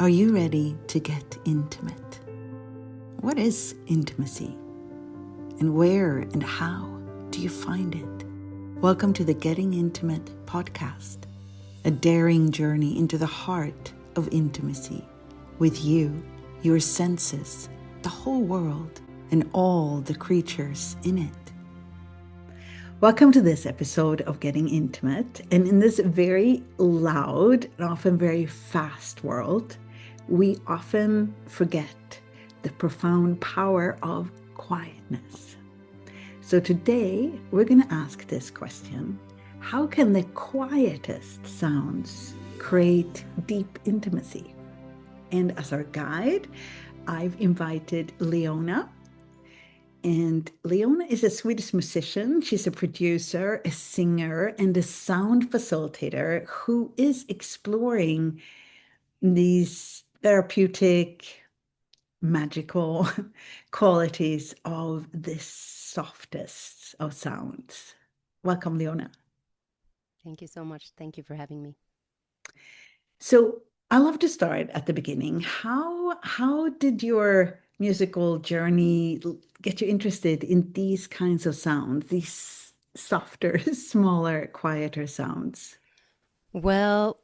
Are you ready to get intimate? What is intimacy? And where and how do you find it? Welcome to the Getting Intimate podcast, a daring journey into the heart of intimacy with you, your senses, the whole world, and all the creatures in it. Welcome to this episode of Getting Intimate. And in this very loud and often very fast world, we often forget the profound power of quietness. So today we're going to ask this question: how can the quietest sounds create deep intimacy? And as our guide, I've invited Leona. And Leona is a Swedish musician. She's a producer, a singer, and a sound facilitator who is exploring these therapeutic, magical qualities of this softest of sounds. Welcome, Leona. Thank you so much. Thank you for having me. So I love to start at the beginning. How did your musical journey get you interested in these kinds of sounds, these softer, smaller, quieter sounds? Well,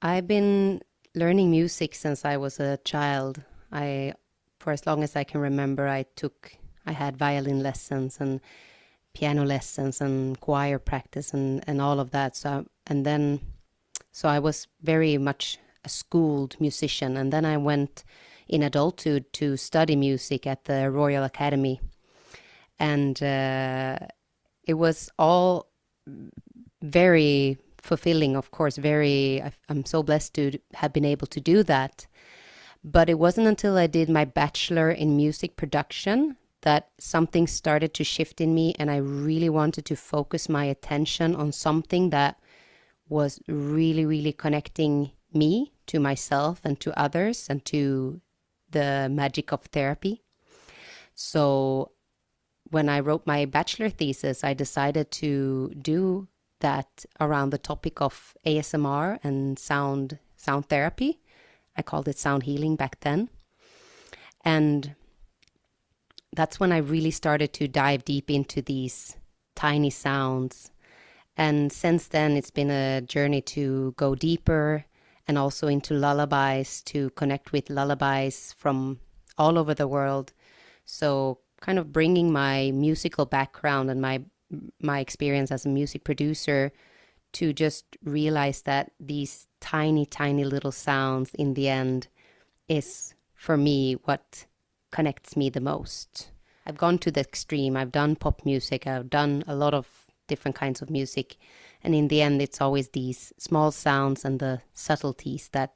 I've been learning music since I was a child. For as long as I can remember, I had violin lessons and piano lessons and choir practice and all of that. So I was very much a schooled musician, and then I went in adulthood to study music at the Royal Academy, and it was all very fulfilling, of course. I'm so blessed to have been able to do that. But it wasn't until I did my bachelor in music production that something started to shift in me, and I really wanted to focus my attention on something that was really, really connecting me to myself and to others and to the magic of therapy. So when I wrote my bachelor thesis, I decided to do that around the topic of ASMR and sound therapy. I called it sound healing back then. And that's when I really started to dive deep into these tiny sounds. And since then, it's been a journey to go deeper and also into lullabies, to connect with lullabies from all over the world. So kind of bringing my musical background and my experience as a music producer to just realize that these tiny, tiny little sounds in the end is, for me, what connects me the most. I've gone to the extreme. I've done pop music. I've done a lot of different kinds of music. And in the end, it's always these small sounds and the subtleties that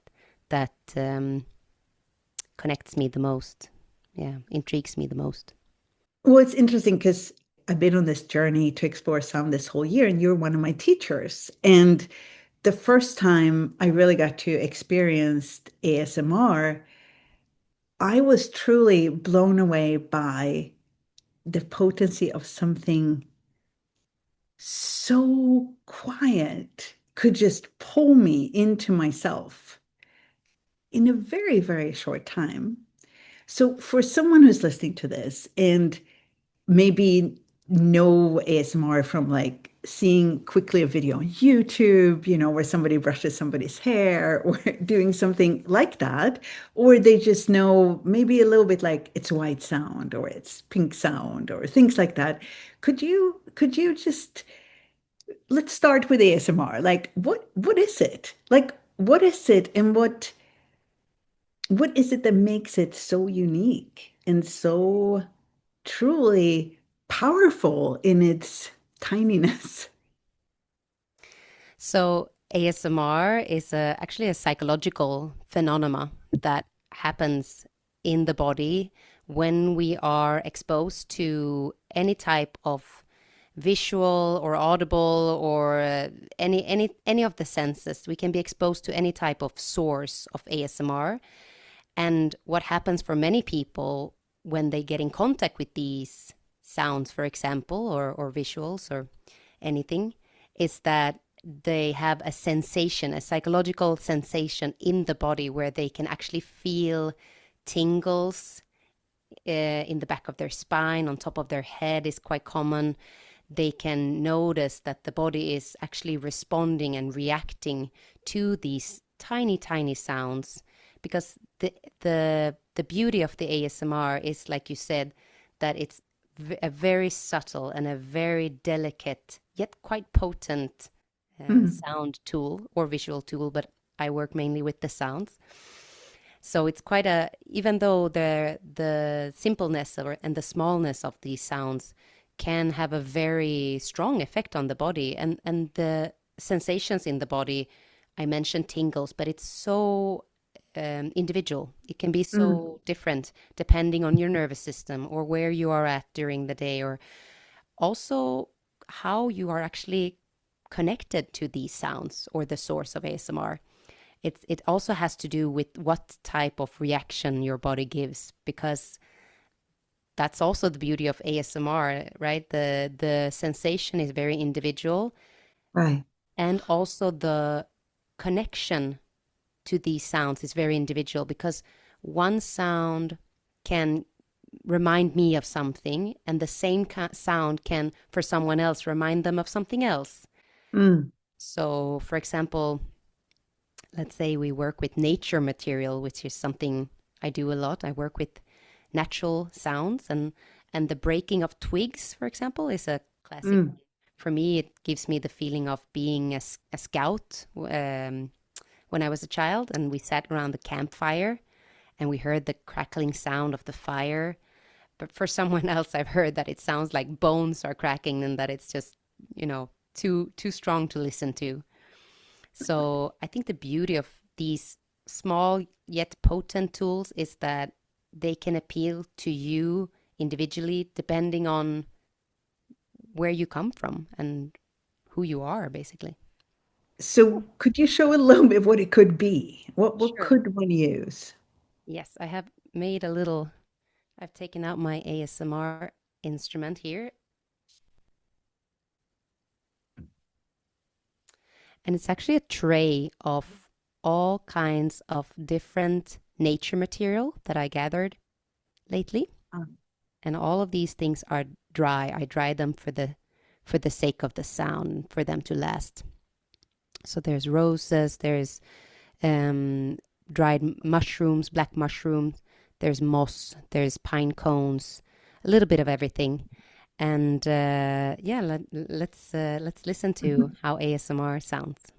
connects me the most. Yeah, intrigues me the most. Well, it's interesting because I've been on this journey to explore sound this whole year, and you're one of my teachers. And the first time I really got to experience ASMR, I was truly blown away by the potency of something so quiet could just pull me into myself in a very, very short time. So for someone who's listening to this and maybe know ASMR from like seeing quickly a video on YouTube, where somebody brushes somebody's hair or doing something like that, or they just know maybe a little bit like it's white sound or it's pink sound or things like that. Could you just let's start with ASMR. Like what is it? Like what is it and what is it that makes it so unique and so truly powerful in its tininess? So ASMR is actually a psychological phenomena that happens in the body when we are exposed to any type of visual or audible or any of the senses. We can be exposed to any type of source of ASMR. And what happens for many people when they get in contact with these sounds, for example, or visuals or anything, is that they have a sensation, a psychological sensation in the body where they can actually feel tingles in the back of their spine, on top of their head is quite common. They can notice that the body is actually responding and reacting to these tiny, tiny sounds. Because the beauty of the ASMR is, like you said, that it's a very subtle and a very delicate yet quite potent Mm. sound tool or visual tool, but I work mainly with the sounds. So it's quite a, even though the simpleness and the smallness of these sounds can have a very strong effect on the body and the sensations in the body. I mentioned tingles, but it's so individual. It can be Mm. so different depending on your nervous system or where you are at during the day, or also how you are actually connected to these sounds or the source of ASMR. It also has to do with what type of reaction your body gives, because that's also the beauty of ASMR, right? The sensation is very individual, Right. and also the connection to these sounds is very individual, because one sound can remind me of something, and the same sound can, for someone else, remind them of something else. Mm. So, for example, let's say we work with nature material, which is something I do a lot. I work with natural sounds, and the breaking of twigs, for example, is a classic Mm. one. For me, it gives me the feeling of being a scout when I was a child, and we sat around the campfire and we heard the crackling sound of the fire. But for someone else, I've heard that it sounds like bones are cracking and that it's just, too strong to listen to. So I think the beauty of these small yet potent tools is that they can appeal to you individually depending on where you come from and who you are, basically. So could you show a little bit of what it could be? What Sure. could one use? Yes, I have made a little, I've taken out my ASMR instrument here, and it's actually a tray of all kinds of different nature material that I gathered lately. Um, And all of these things are dry. I dry them for the sake of the sound, for them to last. So there's roses, there's um, dried mushrooms, black mushrooms, there's moss, there's pine cones, a little bit of everything. And yeah, let's listen to mhm. how ASMR sounds.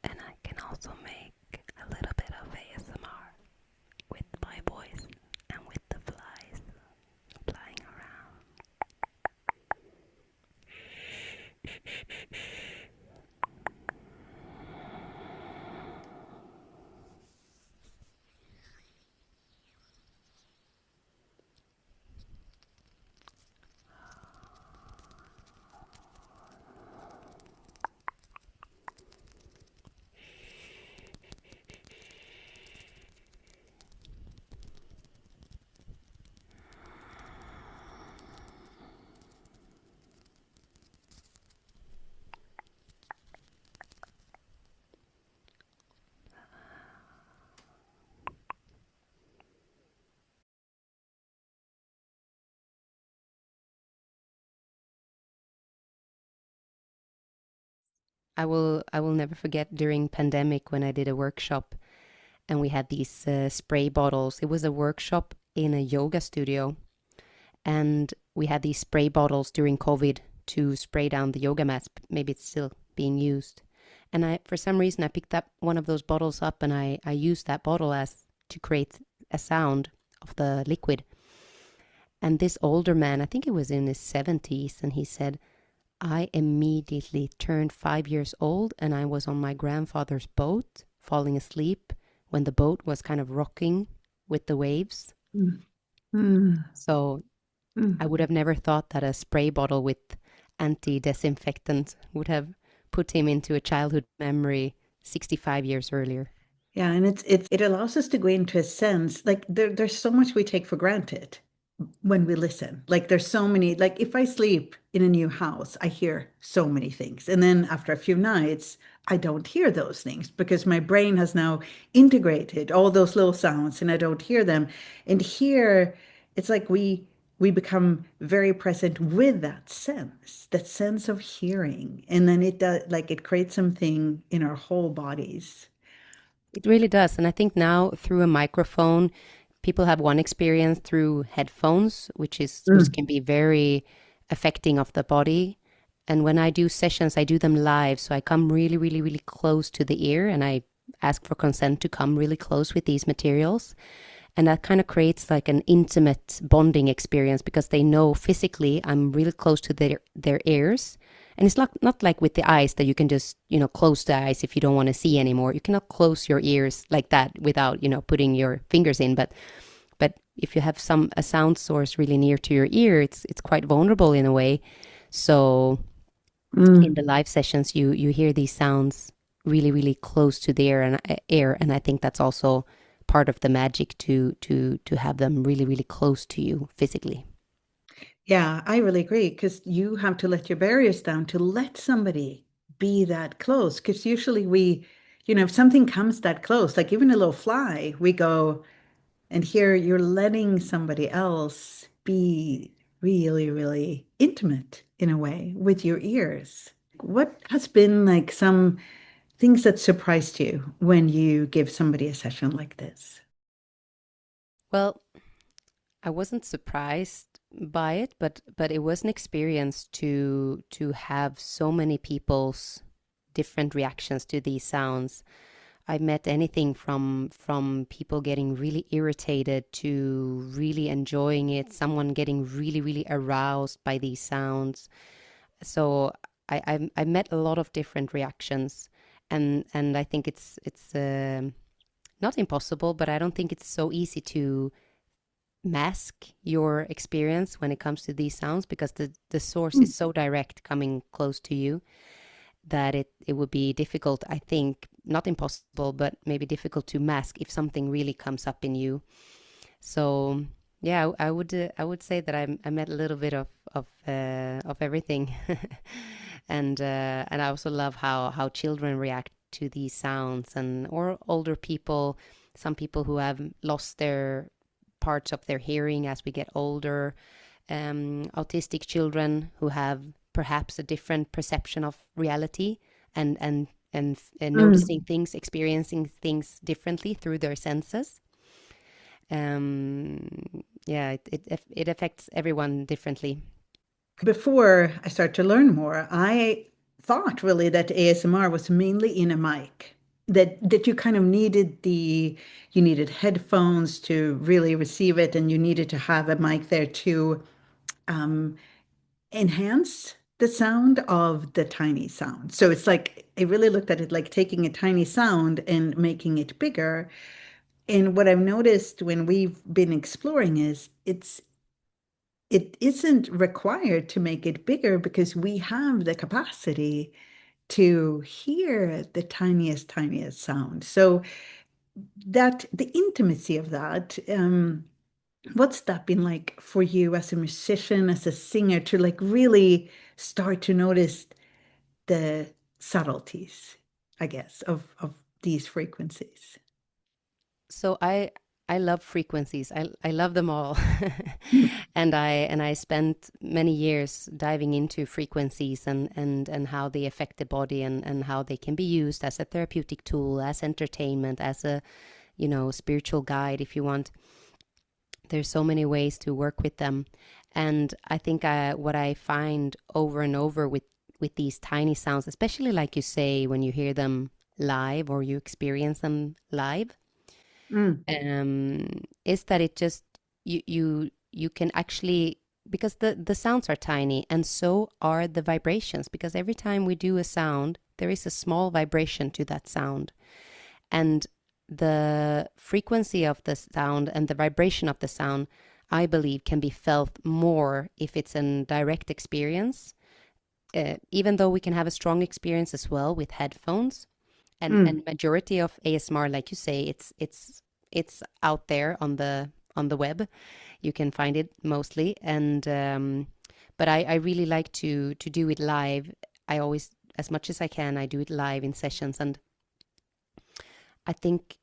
And I can also make a little bit of ASMR with my voice and with the flies flying I will never forget during pandemic when I did a workshop and we had these spray bottles. It was a workshop in a yoga studio, and we had these spray bottles during COVID to spray down the yoga mats. Maybe it's still being used. And for some reason, I picked up one of those bottles up and I used that bottle as to create a sound of the liquid. And this older man, I think he was in his 70s, and he said, I immediately turned 5 years old and I was on my grandfather's boat, falling asleep when the boat was kind of rocking with the waves. Mm. Mm. So I would have never thought that a spray bottle with anti-disinfectant would have put him into a childhood memory 65 years earlier. Yeah, and it allows us to go into a sense like there's so much we take for granted when we listen. Like there's so many, like if I sleep in a new house, I hear so many things. And then after a few nights, I don't hear those things because my brain has now integrated all those little sounds and I don't hear them. And here it's like we become very present with that sense of hearing. And then it does like it creates something in our whole bodies. It really does. And I think now through a microphone, people have one experience through headphones, which can be very affecting of the body. And when I do sessions, I do them live. So I come really, really, really close to the ear and I ask for consent to come really close with these materials. And that kind of creates like an intimate bonding experience because they know physically I'm really close to their ears. And it's not like with the eyes that you can just, close the eyes if you don't want to see anymore. You cannot close your ears like that without, putting your fingers in. But if you have a sound source really near to your ear, it's quite vulnerable in a way. So in the live sessions, you hear these sounds really, really close to the air. And I think that's also part of the magic to have them really, really close to you physically. Yeah, I really agree because you have to let your barriers down to let somebody be that close. Because usually if something comes that close, like even a little fly, we go, and here you're letting somebody else be really, really intimate in a way with your ears. What has been like some things that surprised you when you give somebody a session like this? Well, I wasn't surprised by it, but it was an experience to have so many people's different reactions to these sounds. I met anything from people getting really irritated to really enjoying it, someone getting really, really aroused by these sounds. So I met a lot of different reactions, and I think it's not impossible, but I don't think it's so easy to mask your experience when it comes to these sounds because the source is so direct coming close to you that it would be difficult, I think, not impossible, but maybe difficult to mask if something really comes up in you. So yeah, I would say that I met a little bit of everything, and I also love how children react to these sounds and or older people, some people who have lost their parts of their hearing as we get older, autistic children who have perhaps a different perception of reality and Mm. noticing things, experiencing things differently through their senses. Yeah, it affects everyone differently. Before I started to learn more, I thought really that ASMR was mainly in a mic, that you kind of you needed headphones to really receive it, and you needed to have a mic there to um, enhance the sound of the tiny sound. So it's like I really looked at it like taking a tiny sound and making it bigger. And what I've noticed when we've been exploring is it isn't required to make it bigger because we have the capacity to hear the tiniest sound. So that the intimacy of that, what's that been like for you as a musician, as a singer, to like really start to notice the subtleties, I guess, of these frequencies? So I love frequencies. I love them all. Mm. And I spent many years diving into frequencies and how they affect the body and how they can be used as a therapeutic tool, as entertainment, as a, spiritual guide if you want. There's so many ways to work with them. And I think what I find over and over with these tiny sounds, especially like you say, when you hear them live or you experience them live, Mm. is that it just you can actually, because the sounds are tiny and so are the vibrations, because every time we do a sound there is a small vibration to that sound, and the frequency of the sound and the vibration of the sound, I believe, can be felt more if it's a direct experience, even though we can have a strong experience as well with headphones. And Mm. majority of ASMR, like you say, it's out there on the web. You can find it mostly, and but I really like to do it live. I always, as much as I can, I do it live in sessions, and I think,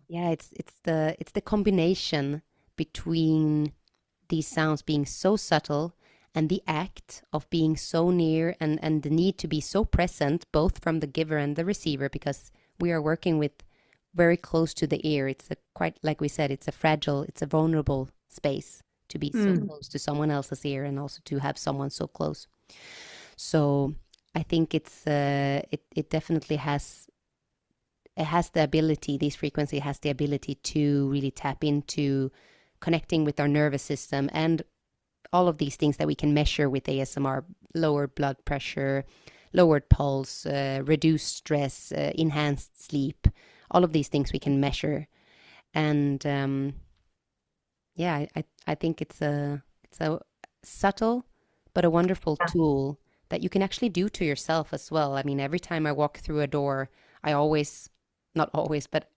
yeah, it's the combination between these sounds being so subtle and the act of being so near, and the need to be so present, both from the giver and the receiver, because we are working with very close to the ear. It's a quite, like we said, it's a fragile, it's a vulnerable space to be so Mm. close to someone else's ear, and also to have someone so close. So I think it definitely has, it has the ability, this frequency has the ability to really tap into connecting with our nervous system, and all of these things that we can measure with ASMR: lowered blood pressure, lowered pulse, reduced stress, enhanced sleep. All of these things we can measure. And yeah, I think it's a subtle but a wonderful tool that you can actually do to yourself as well. I mean, every time I walk through a door, I always, not always, but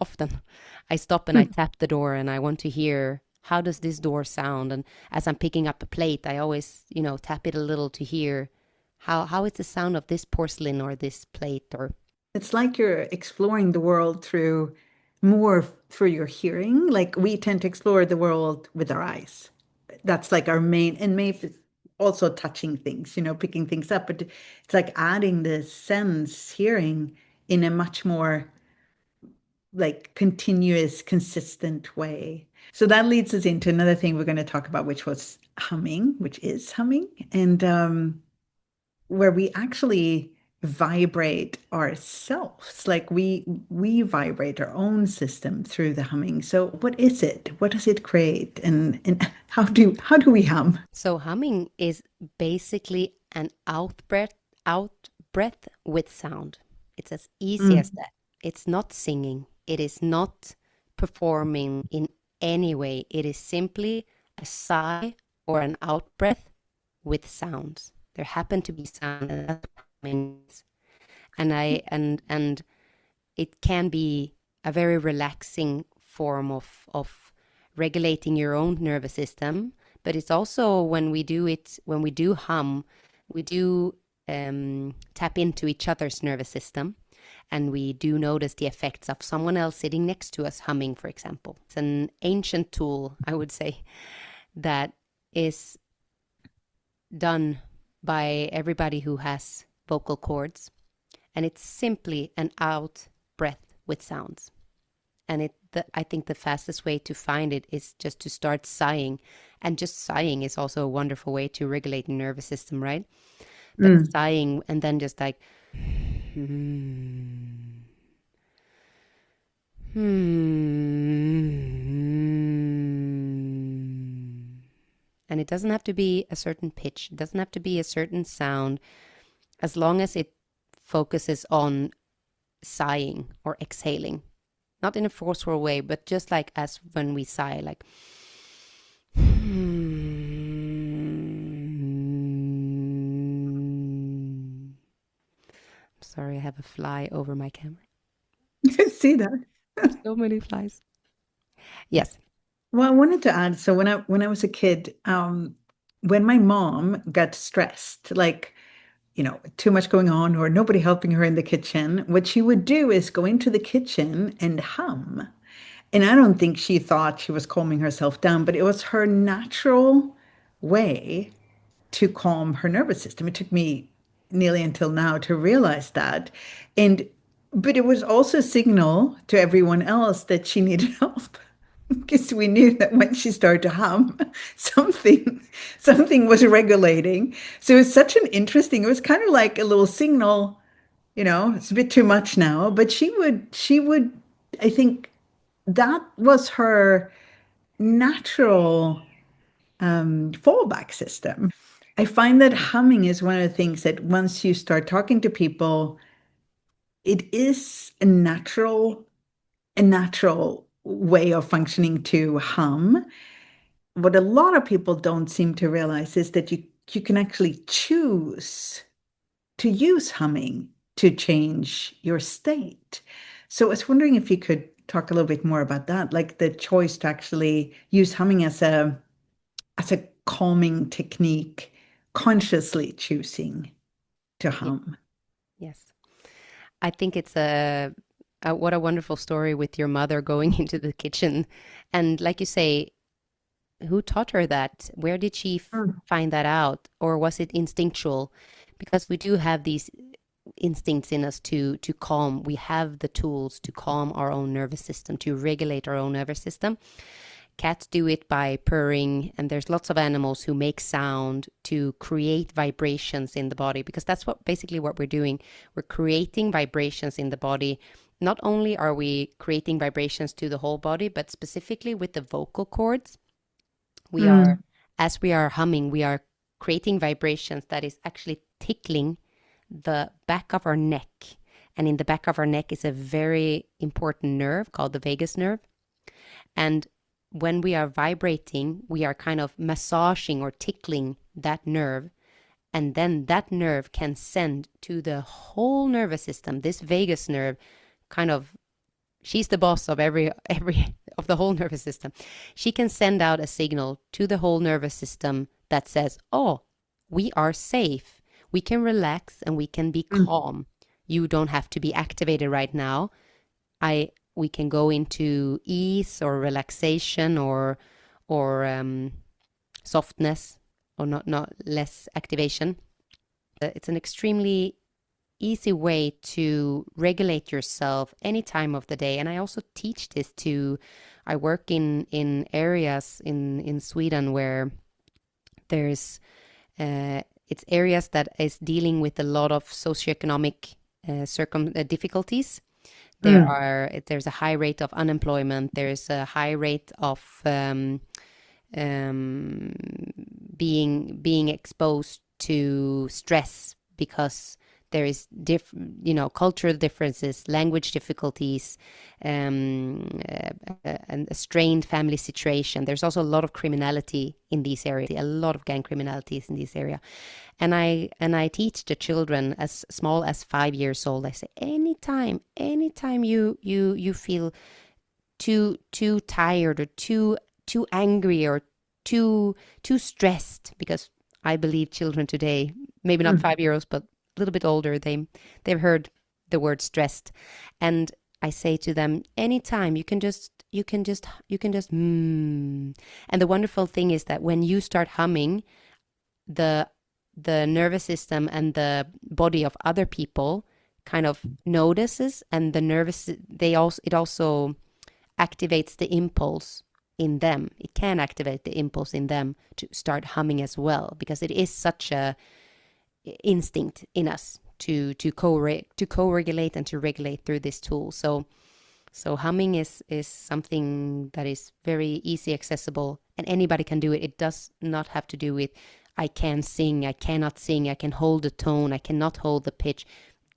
often, I stop and I Mm. tap the door and I want to hear, how does this door sound? And as I'm picking up a plate, I always, tap it a little to hear how is the sound of this porcelain or this plate, or It's like you're exploring the world through more through your hearing. Like we tend to explore the world with our eyes. That's like our main, and maybe also touching things, picking things up. But it's like adding the sense hearing in a much more like continuous, consistent way. So that leads us into another thing we're going to talk about, which was humming, which is humming. And where we actually vibrate ourselves, like we vibrate our own system through the humming. So what is it? What does it create? And how do we hum? so humming is basically an out breath with sound. It's as easy as Mm. that. It's not singing. It is not performing in any way. It is simply a sigh or an out breath with sounds. There happen to be sound, and that's what humming is. And it can be a very relaxing form of regulating your own nervous system. But it's also, when we do it, when we do hum, we do tap into each other's nervous system, and we do notice the effects of someone else sitting next to us humming, for example. It's an ancient tool, I would say, that is done by everybody who has vocal cords, and it's simply an out breath with sounds. And I think the fastest way to find it is just to start sighing, and just sighing is also a wonderful way to regulate the nervous system, right? But Mm. sighing, and then just like hmm, and it doesn't have to be a certain pitch, it doesn't have to be a certain sound, as long as it focuses on sighing or exhaling, not in a forceful way, but just like as when we sigh, like sorry, I have a fly over my camera. See that? So many flies. Yes. Well, I wanted to add, so when I was a kid, when my mom got stressed, like, too much going on or nobody helping her in the kitchen, what she would do is go into the kitchen and hum. And I don't think she thought she was calming herself down, but it was her natural way to calm her nervous system. It took me nearly until now to realize that. And but it was also a signal to everyone else that she needed help. Because we knew that when she started to hum, something something was regulating. So it's such an interesting, it was kind of like a little signal, it's a bit too much now, but she would, I think that was her natural fallback system. I find that humming is one of the things that once you start talking to people, it is a natural way of functioning to hum. What a lot of people don't seem to realize is that you can actually choose to use humming to change your state. So I was wondering if you could talk a little bit more about that, like the choice to actually use humming as a calming technique, consciously choosing to Ye- hum. Yes. I think it's what a wonderful story with your mother going into the kitchen. And like you say, who taught her that? Where did she Mm. find that out? Or was it instinctual? Because we do have these instincts in us to calm. We have the tools to calm our own nervous system, to regulate our own nervous system. Cats do it by purring, and there's lots of animals who make sound to create vibrations in the body, because that's what basically what we're doing. We're creating vibrations in the body. Not only are we creating vibrations to the whole body, but specifically with the vocal cords, we are, Mm. as we are humming, we are creating vibrations that is actually tickling the back of our neck. And in the back of our neck is a very important nerve called the vagus nerve. And when we are vibrating, we are kind of massaging or tickling that nerve. And then that nerve can send to the whole nervous system. This vagus nerve kind of, she's the boss of every of the whole nervous system. She can send out a signal to the whole nervous system that says, "Oh, we are safe. We can relax and we can be Mm. calm. You don't have to be activated right now. I We can go into ease or relaxation or softness, or not less activation." It's an extremely easy way to regulate yourself any time of the day. And I also teach this to, I work in areas in Sweden where there's it's areas that is dealing with a lot of socioeconomic difficulties. Mm. There's a high rate of unemployment. There's a high rate of um, being exposed to stress because there is cultural differences, language difficulties, and a strained family situation. There's also a lot of criminality in these areas, a lot of gang criminalities in this area. And I teach the children as small as 5 years old. I say, anytime you feel too tired or too angry or too stressed, because I believe children today, maybe not Mm. 5 years, but a little bit older, they've heard the word stressed. And I say to them, anytime you can just and the wonderful thing is that when you start humming, the the nervous system and the body of other people kind of notices, and the nervous they also it also activates the impulse in them. It can activate the impulse in them to start humming as well, because it is such a instinct in us to co-regulate and to regulate through this tool. So humming is something that is very easy accessible, and anybody can do it. It does not have to do with I can sing, I cannot sing, I can hold the tone, I cannot hold the pitch.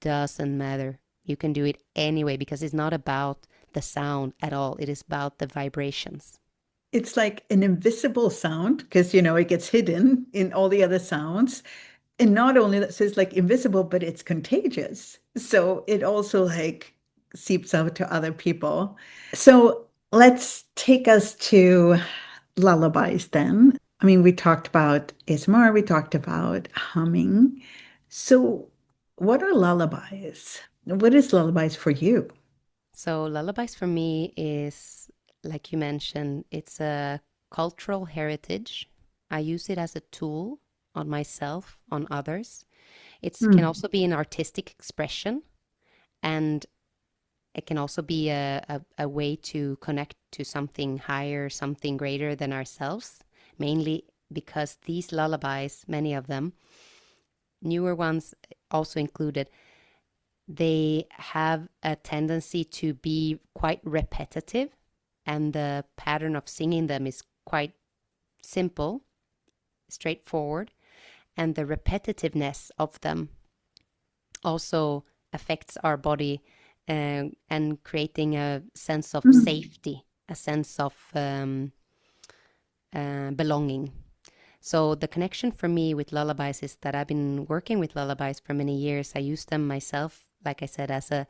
Doesn't matter. You can do it anyway, because it's not about the sound at all. It is about the vibrations. It's like an invisible sound because, it gets hidden in all the other sounds. And not only that, so it's like invisible, but it's contagious. So it also like seeps out to other people. So let's take us to lullabies then. I mean, we talked about ASMR, we talked about humming. So what are lullabies? What is lullabies for you? So lullabies for me is like you mentioned, it's a cultural heritage. I use it as a tool on myself, on others. It can also be an artistic expression, and it can also be a way to connect to something higher, something greater than ourselves, mainly because these lullabies, many of them, newer ones also included, they have a tendency to be quite repetitive, and the pattern of singing them is quite simple, straightforward, and the repetitiveness of them also affects our body, and creating a sense of safety, a sense of belonging. So the connection for me with lullabies is that I've been working with lullabies for many years. I use them myself, like I said, as a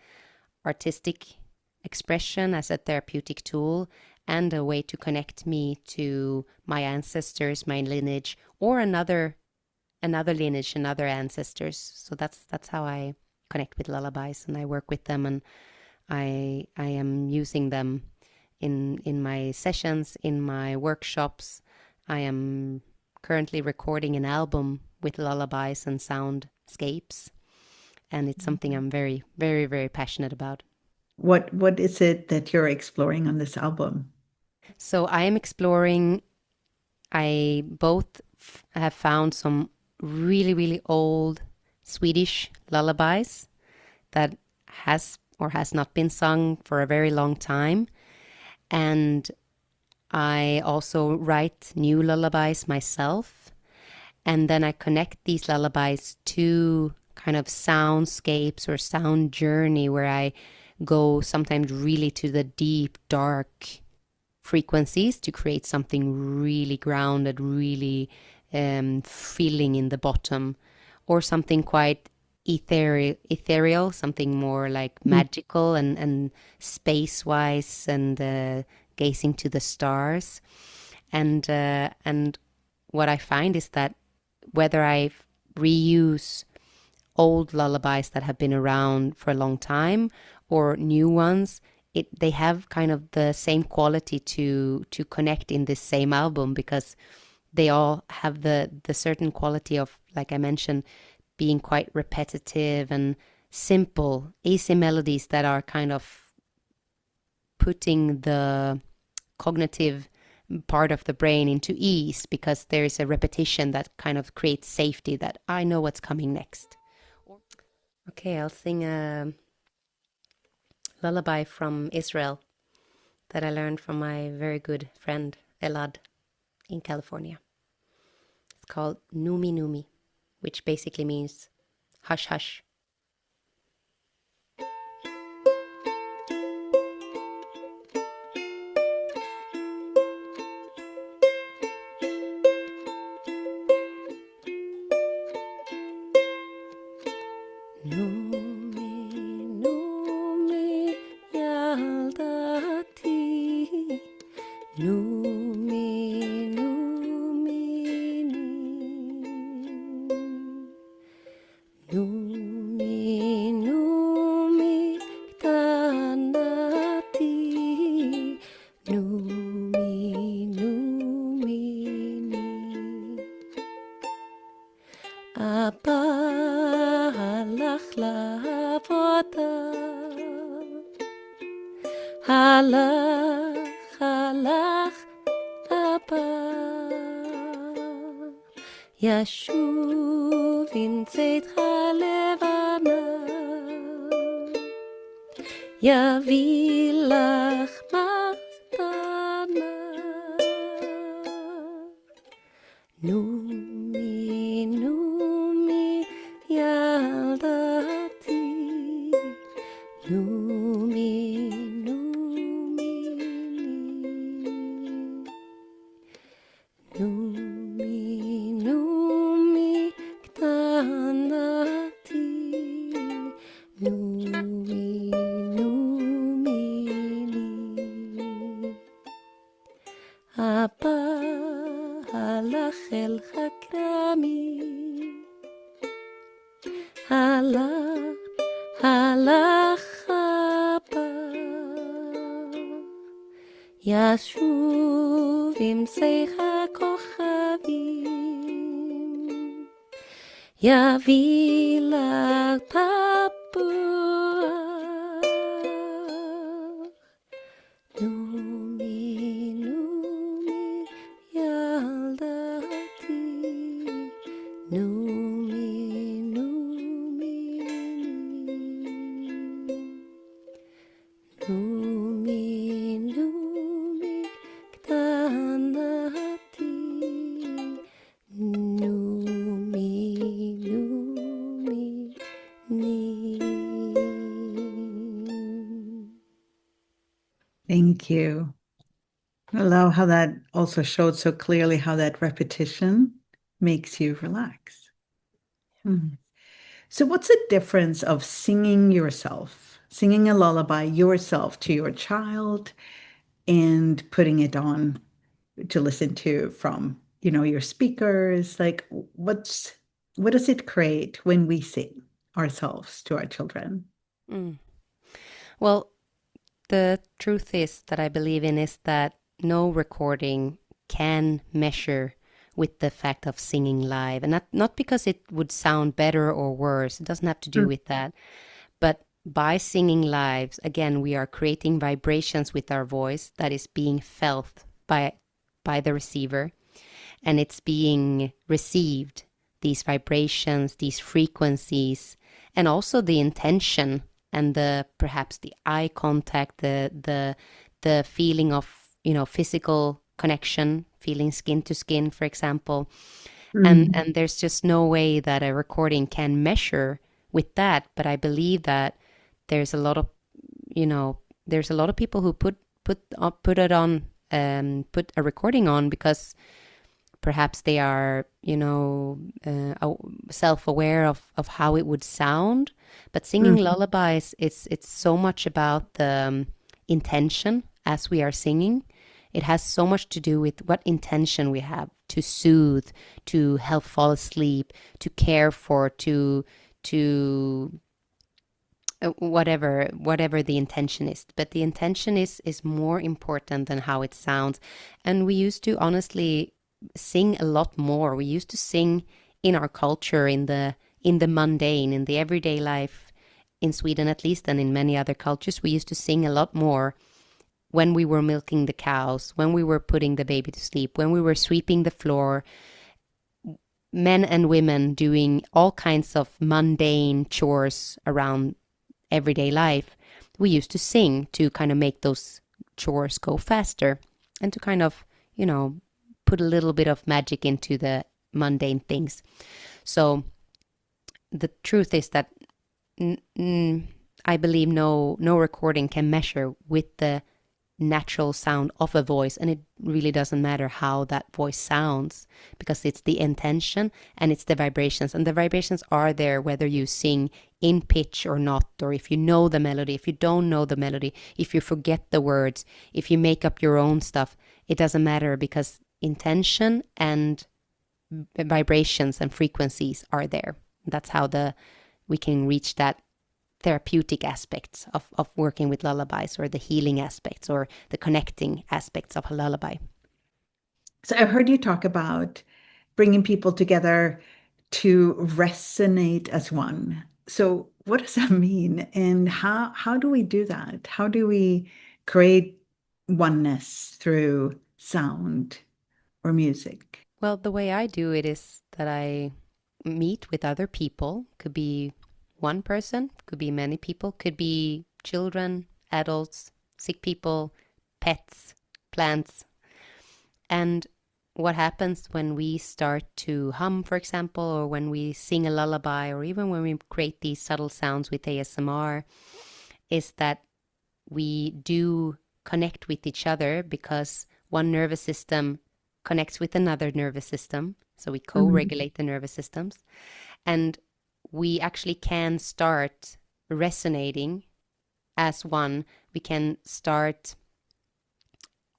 artistic expression, as a therapeutic tool, and a way to connect me to my ancestors, my lineage, or another lineage and other ancestors. So that's how I connect with lullabies, and I work with them, and I am using them in my sessions, in my workshops. I am currently recording an album with lullabies and soundscapes, and it's something I'm very, very, very passionate about. What is it that you're exploring on this album? So I am exploring. I both have found some really, really old Swedish lullabies that has or has not been sung for a very long time. And I also write new lullabies myself. And then I connect these lullabies to kind of soundscapes or sound journey where I go sometimes really to the deep, dark frequencies to create something really grounded, really feeling in the bottom, or something quite ethereal, something more like magical and space-wise, and gazing to the stars. And what I find is that whether I reuse old lullabies that have been around for a long time or new ones, they have kind of the same quality to connect in this same album, because they all have the certain quality of, like I mentioned, being quite repetitive and simple, easy melodies that are kind of putting the cognitive part of the brain into ease, because there is a repetition that kind of creates safety, that I know what's coming next. Okay, I'll sing a lullaby from Israel that I learned from my very good friend Elad in California. It's called Numi Numi, which basically means hush hush. Numi Numi Yaldati, Numi Numi Numi Numi Tanati, Numi Numi Abba halach לעבודה, הלך אבא, ישוב עם צאתך לבנה, יביא לך מתנה. נומי נומי ילדתי, נומי נומי נומי נומי קטנתי, נומי נומי אבא הלך אל הכרמים, הלך אבא, ישוב ימצאך כוכבים, יביא לך תפוח. נומי, נומי, ילדתי, נומי, נומי, נומי, נומי, קטנתי, נומי, נומי, ני. Thank you. I love how that also showed so clearly how that repetition makes you relax. So what's the difference of singing yourself, singing a lullaby yourself to your child and putting it on to listen to from, your speakers? Like what does it create when we sing ourselves to our children? Well, the truth is that I believe in is that no recording can measure with the fact of singing live, and not because it would sound better or worse. It doesn't have to do with that. But by singing live, again, we are creating vibrations with our voice that is being felt by the receiver, and it's being received, these vibrations, these frequencies, and also the intention and perhaps the eye contact, the feeling of physical connection, feeling skin to skin, for example. And there's just no way that a recording can measure with that. But I believe that there's a lot of people who put it on, put a recording on because perhaps they are self-aware of how it would sound. But singing lullabies, it's so much about the intention as we are singing. It has so much to do with what intention we have to soothe, to help fall asleep, to care for, to whatever the intention is. But the intention is more important than how it sounds. And we used to honestly sing a lot more. We used to sing in our culture, in the mundane, in the everyday life in Sweden at least, and in many other cultures. We used to sing a lot more when we were milking the cows, when we were putting the baby to sleep, when we were sweeping the floor, men and women doing all kinds of mundane chores around everyday life. We used to sing to kind of make those chores go faster and to kind of, put a little bit of magic into the mundane things. So the truth is that I believe no recording can measure with the natural sound of a voice, and it really doesn't matter how that voice sounds because it's the intention and it's the vibrations, and the vibrations are there whether you sing in pitch or not, or if you know the melody, if you don't know the melody, if you forget the words, if you make up your own stuff. It doesn't matter because intention and vibrations and frequencies are there. That's how we can reach that therapeutic aspects of working with lullabies, or the healing aspects, or the connecting aspects of a lullaby. So I've heard you talk about bringing people together to resonate as one. So what does that mean? And how do we do that? How do we create oneness through sound or music? Well, the way I do it is that I meet with other people. Could be one person, could be many people, could be children, adults, sick people, pets, plants. And what happens when we start to hum, for example, or when we sing a lullaby, or even when we create these subtle sounds with ASMR, is that we do connect with each other because one nervous system connects with another nervous system. So we co-regulate the nervous systems. And we actually can start resonating as one. We can start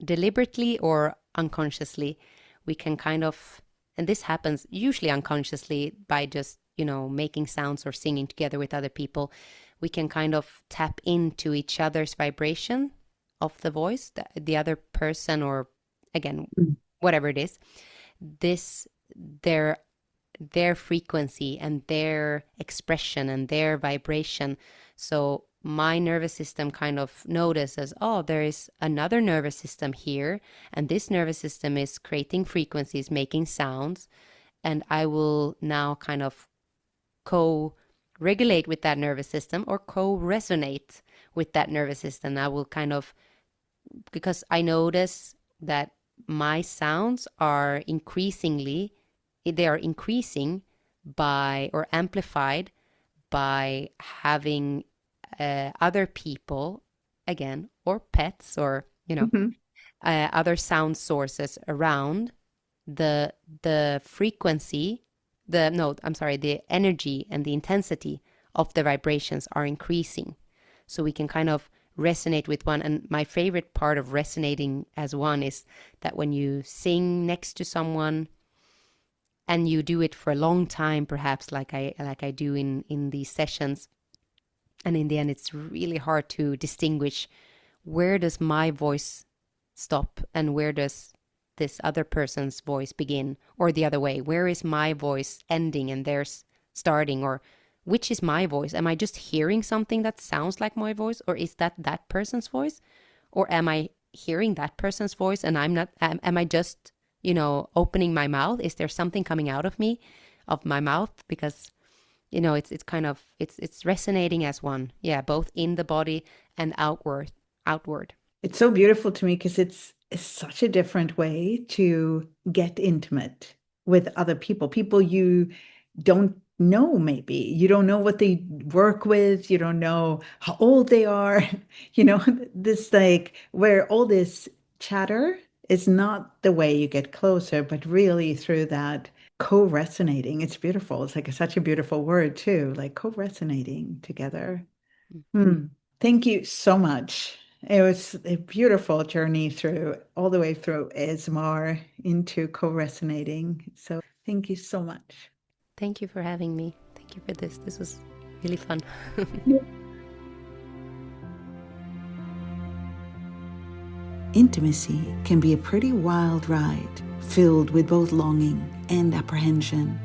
deliberately or unconsciously. We can kind of, and this happens usually unconsciously by just, making sounds or singing together with other people. We can kind of tap into each other's vibration of the voice, the other person, or again, whatever it is, this their frequency and their expression and their vibration. So my nervous system kind of notices, oh, there is another nervous system here, and this nervous system is creating frequencies, making sounds, and I will now kind of co-regulate with that nervous system or co-resonate with that nervous system. I will kind of, because I notice that my sounds are increasing by, or amplified by having other people, again, or pets, or other sound sources around. The frequency, the energy and the intensity of the vibrations are increasing, so we can kind of resonate with one. And my favorite part of resonating as one is that when you sing next to someone and you do it for a long time, perhaps like I do in these sessions, and in the end it's really hard to distinguish where does my voice stop and where does this other person's voice begin, or the other way, where is my voice ending and theirs starting, or which is my voice? Am I just hearing something that sounds like my voice, or is that person's voice? Or am I hearing that person's voice and I'm not, am I just, opening my mouth? Is there something coming out of me, of my mouth? Because, it's kind of, it's resonating as one. Yeah, both in the body and outward. It's so beautiful to me because it's such a different way to get intimate with other people you don't know. Maybe you don't know what they work with, you don't know how old they are, this, like, where all this chatter is not the way you get closer, but really through that co-resonating. It's beautiful. It's like such a beautiful word too, like co-resonating together. Thank you so much. It was a beautiful journey all the way through ASMR into co-resonating. So thank you so much. Thank you for having me. Thank you for this. This was really fun. Intimacy can be a pretty wild ride, filled with both longing and apprehension.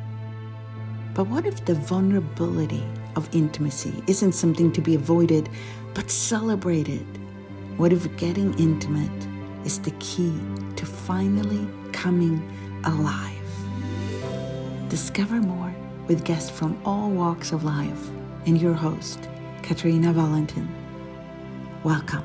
But what if the vulnerability of intimacy isn't something to be avoided, but celebrated? What if getting intimate is the key to finally coming alive? Discover more with guests from all walks of life and your host, Katarina Valentin. Welcome.